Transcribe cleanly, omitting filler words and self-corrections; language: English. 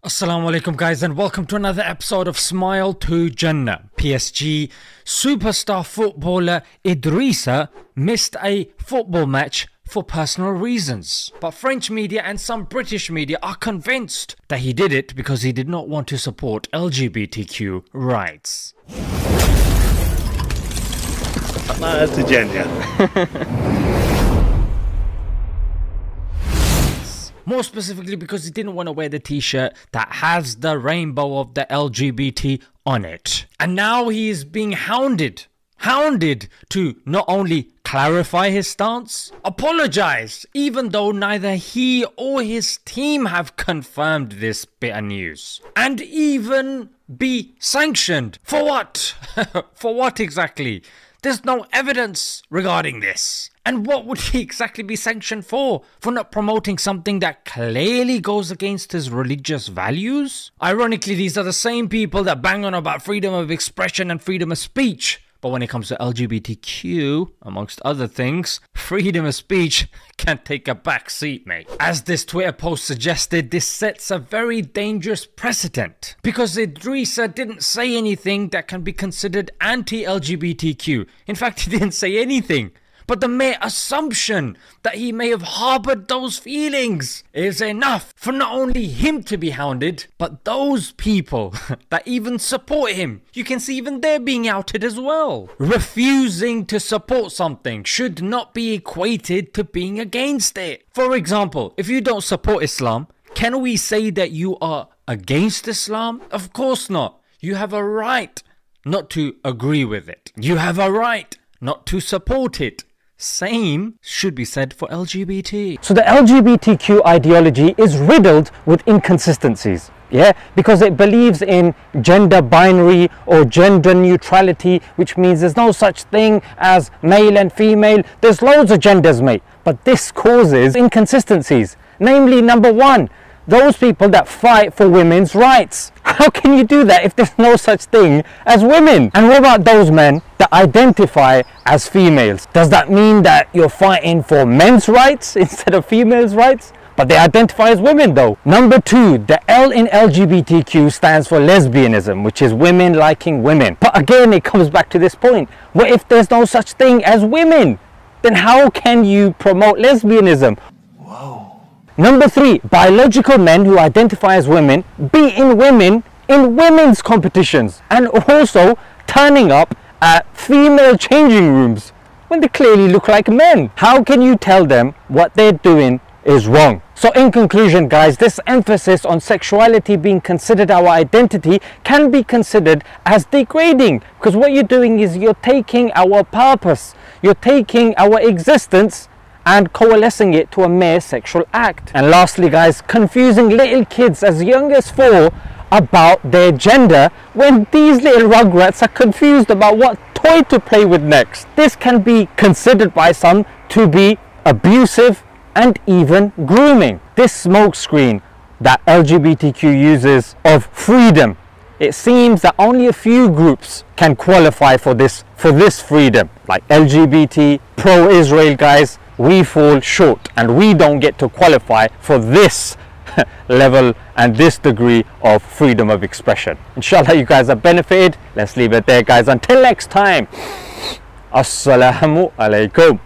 Assalamu alaikum guys, and welcome to another episode of Smile to Jannah. PSG superstar footballer Idrissa missed a football match for personal reasons. But French media and some British media are convinced that he did it because he did not want to support LGBTQ rights. That's a jannah. More specifically because he didn't want to wear the t-shirt that has the rainbow of the LGBT on it. And now he is being hounded to not only clarify his stance, apologize, even though neither he or his team have confirmed this bit of news. And even be sanctioned. For what? For what exactly? There's no evidence regarding this. And what would he exactly be sanctioned for? For not promoting something that clearly goes against his religious values? Ironically, these are the same people that bang on about freedom of expression and freedom of speech. But when it comes to LGBTQ, amongst other things, freedom of speech can take a back seat, mate. As this Twitter post suggested, this sets a very dangerous precedent. Because Idrissa didn't say anything that can be considered anti-LGBTQ. In fact, he didn't say anything. But the mere assumption that he may have harbored those feelings is enough for not only him to be hounded, but those people that even support him. You can see even they're being outed as well. Refusing to support something should not be equated to being against it. For example, if you don't support Islam, can we say that you are against Islam? Of course not. You have a right not to agree with it. You have a right not to support it. Same should be said for LGBT. So the LGBTQ ideology is riddled with inconsistencies, because it believes in gender binary or gender neutrality, which means there's no such thing as male and female. There's loads of genders, mate, but this causes inconsistencies. Namely, number one, those people that fight for women's rights. How can you do that if there's no such thing as women? And what about those men that identify as females? Does that mean that you're fighting for men's rights instead of females' rights? But they identify as women though. Number two, the L in LGBTQ stands for lesbianism, which is women liking women. But again, it comes back to this point. What if there's no such thing as women? Then how can you promote lesbianism? Number three, biological men who identify as women beating women in women's competitions and also turning up at female changing rooms when they clearly look like men. How can you tell them what they're doing is wrong? So in conclusion, guys, this emphasis on sexuality being considered our identity can be considered as degrading, because what you're doing is you're taking our purpose, you're taking our existence and coalescing it to a mere sexual act. And lastly, guys, confusing little kids as young as 4 about their gender when these little rugrats are confused about what toy to play with next. This can be considered by some to be abusive and even grooming. This smokescreen that LGBTQ uses of freedom, it seems that only a few groups can qualify for this freedom, like LGBT, pro-Israel guys. We fall short and we don't get to qualify for this level and this degree of freedom of expression. Inshallah, you guys have benefited. Let's leave it there, guys. Until next time, Assalamu alaikum.